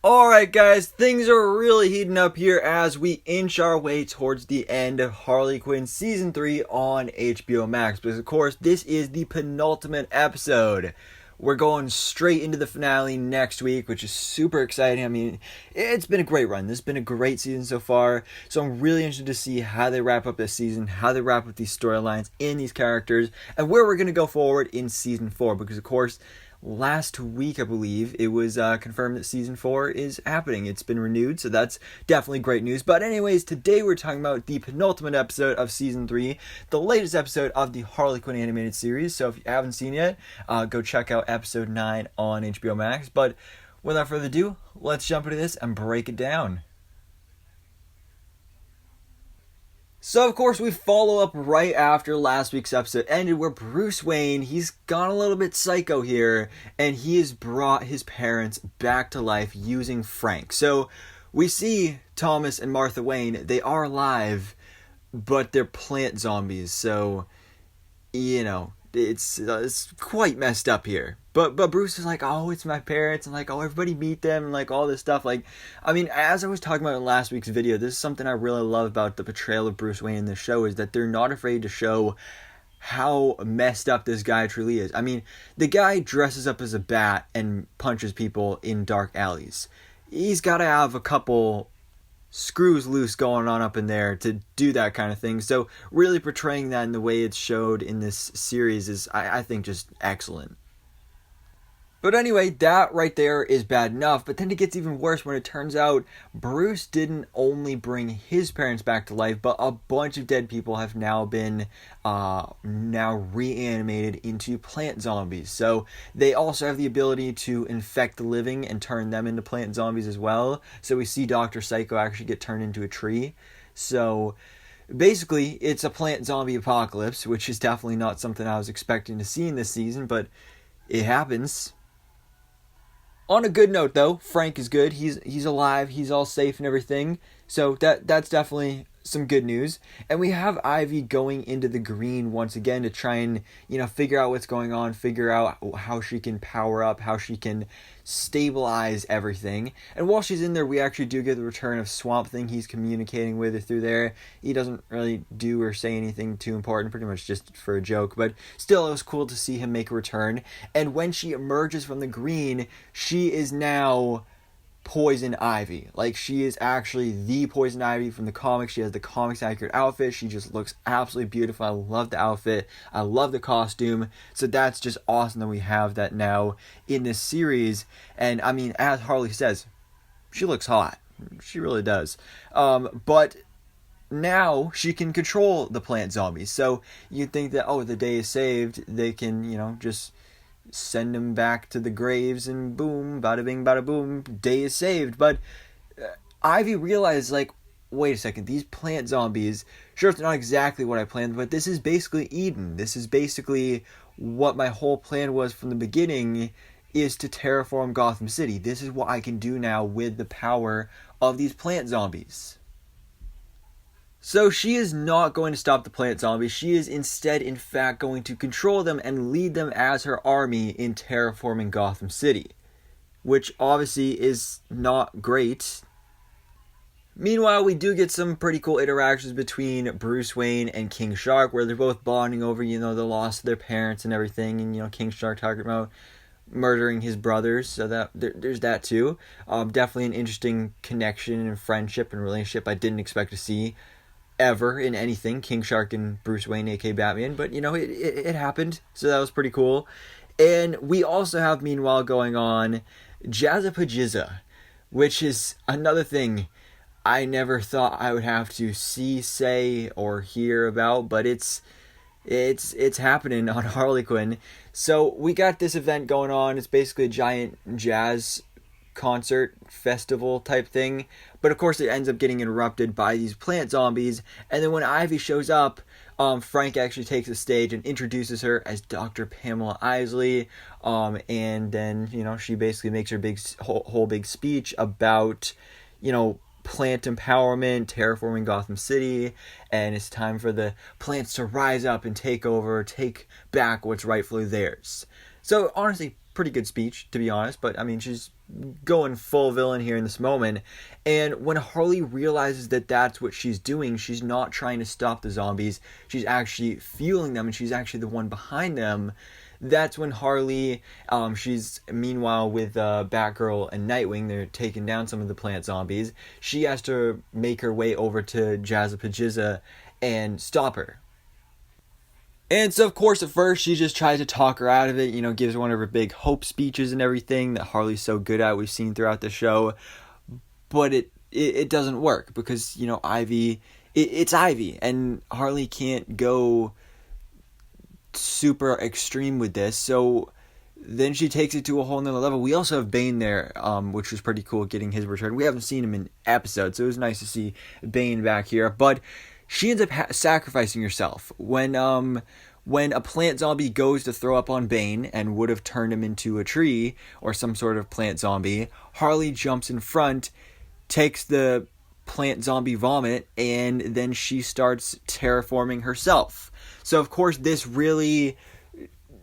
Alright guys, things are really heating up here as we inch our way towards the end of Harley Quinn Season 3 on HBO Max. Because of course, this is the penultimate episode. We're going straight into the finale next week, which is super exciting. I mean, it's been a great run. This has been a great season so far. So I'm really interested to see how they wrap up this season, how they wrap up these storylines in these characters, and where we're going to go forward in Season 4. Because of course, last week, I believe, it was confirmed that Season 4 is happening. It's been renewed, so that's definitely great news. But anyways, today we're talking about the penultimate episode of Season 3, the latest episode of the Harley Quinn animated series. So if you haven't seen it yet, go check out episode 9 on HBO Max. But without further ado, let's jump into this and break it down. So, of course, we follow up right after last week's episode ended where Bruce Wayne, he's gone a little bit psycho here, and he has brought his parents back to life using Frank. So, we see Thomas and Martha Wayne, they are alive, but they're plant zombies, so, you know, it's quite messed up here. But Bruce is like, oh, it's my parents, and like, oh, everybody meet them, and like all this stuff. Like, I mean, as I was talking about in last week's video, this is something I really love about the portrayal of Bruce Wayne in this show, is that they're not afraid to show how messed up this guy truly is. I mean, the guy dresses up as a bat and punches people in dark alleys. He's got to have a couple screws loose going on up in there to do that kind of thing. So really portraying that in the way it's showed in this series is, I think, just excellent. But anyway, that right there is bad enough, but then it gets even worse when it turns out Bruce didn't only bring his parents back to life, but a bunch of dead people have now been now reanimated into plant zombies. So they also have the ability to infect the living and turn them into plant zombies as well. So we see Dr. Psycho actually get turned into a tree. So basically, it's a plant zombie apocalypse, which is definitely not something I was expecting to see in this season, but it happens. On a good note, though, Frank is good. He's alive. He's all safe and everything. So that's definitely some good news. And we have Ivy going into the green once again to try and, figure out what's going on, figure out how she can power up, how she can stabilize everything. And while she's in there, we actually do get the return of Swamp Thing. He's communicating with her through there. He doesn't really do or say anything too important, pretty much just for a joke. But still, it was cool to see him make a return. And when she emerges from the green, she is now Poison Ivy. Like, she is actually the Poison Ivy from the comics. She has the comics accurate outfit. She just looks absolutely beautiful. I love the outfit. I love the costume. So that's just awesome that we have that now in this series. And I mean, as Harley says, she looks hot. She really does. But now she can control the plant zombies. So you'd think that, oh, the day is saved. They can, just send him back to the graves and boom, bada bing, bada boom, day is saved. But Ivy realized, like, wait a second, these plant zombies, sure, it's not exactly what I planned, but this is basically Eden. This is basically what my whole plan was from the beginning, is to terraform Gotham City. This is what I can do now with the power of these plant zombies. So she is not going to stop the plant zombies. She is instead, in fact, going to control them and lead them as her army in terraforming Gotham City, which obviously is not great. Meanwhile, we do get some pretty cool interactions between Bruce Wayne and King Shark, where they're both bonding over, the loss of their parents and everything, and, King Shark talking about murdering his brothers, so that there's that too. Definitely an interesting connection and friendship and relationship I didn't expect to see ever in anything, King Shark and Bruce Wayne, aka Batman, but it happened, so that was pretty cool. And we also have, meanwhile, going on Jazzapajizza, which is another thing I never thought I would have to see, say, or hear about, but it's happening on Harley Quinn. So we got this event going on. It's basically a giant jazz concert festival type thing, but of course it ends up getting interrupted by these plant zombies. And then when Ivy shows up, Frank actually takes the stage and introduces her as Dr. Pamela Isley, and then she basically makes her whole big speech about plant empowerment, terraforming Gotham City, and it's time for the plants to rise up and take over, take back what's rightfully theirs. So honestly, pretty good speech, to be honest, but I mean, she's going full villain here in this moment. And when Harley realizes that that's what she's doing, she's not trying to stop the zombies, she's actually fueling them, and she's actually the one behind them. That's when Harley, she's meanwhile with Batgirl and Nightwing, they're taking down some of the plant zombies. She has to make her way over to Jazza and stop her. And so, of course, at first, she just tries to talk her out of it, gives one of her big hope speeches and everything that Harley's so good at, we've seen throughout the show. But it doesn't work because, Ivy, it's Ivy, and Harley can't go super extreme with this. So then she takes it to a whole nother level. We also have Bane there, which was pretty cool, getting his return. We haven't seen him in episodes, so it was nice to see Bane back here. But she ends up sacrificing herself when a plant zombie goes to throw up on Bane and would have turned him into a tree or some sort of plant zombie. Harley jumps in front, takes the plant zombie vomit, and then she starts terraforming herself. So of course this really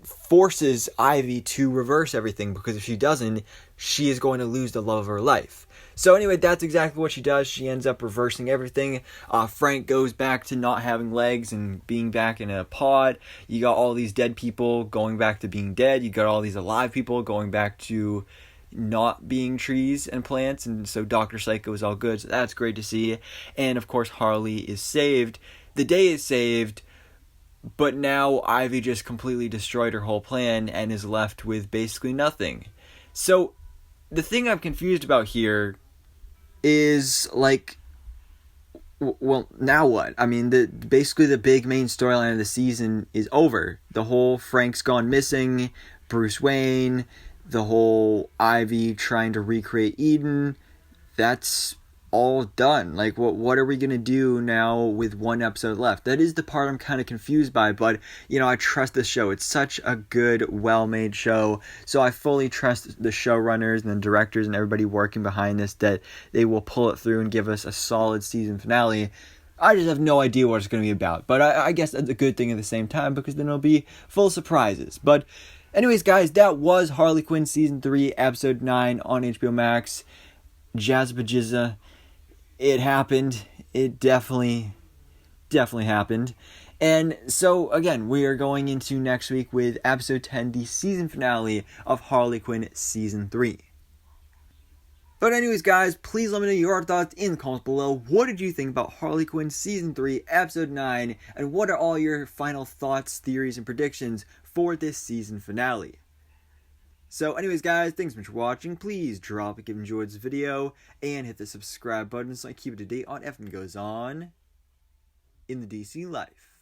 forces Ivy to reverse everything, because if she doesn't, she is going to lose the love of her life. So anyway, that's exactly what she does. She ends up reversing everything. Frank goes back to not having legs and being back in a pod. You got all these dead people going back to being dead. You got all these alive people going back to not being trees and plants. And so Dr. Psycho is all good. So that's great to see. And of course, Harley is saved. The day is saved. But now Ivy just completely destroyed her whole plan and is left with basically nothing. So the thing I'm confused about here is, like, well, now what? I mean, basically the big main storyline of the season is over. The whole Frank's gone missing, Bruce Wayne, the whole Ivy trying to recreate Eden, that's all done. Like, what are we gonna do now with one episode left? That is the part I'm kind of confused by, but I trust this show. It's such a good, well-made show, so I fully trust the showrunners and the directors and everybody working behind this, that they will pull it through and give us a solid season finale. I just have no idea what it's going to be about, but I guess that's a good thing at the same time, because then it'll be full of surprises. But anyways, guys, that was Harley Quinn Season 3, Episode 9 on HBO Max. Jazza. It happened. It definitely happened. And so, again, we are going into next week with Episode 10, the season finale of Harley Quinn Season 3. But anyways, guys, please let me know your thoughts in the comments below. What did you think about Harley Quinn Season 3, Episode 9? And what are all your final thoughts, theories, and predictions for this season finale? So anyways, guys, thanks so much for watching. Please drop a like if you enjoyed this video, and hit the subscribe button so I keep it to date on everything that goes on in the DC life.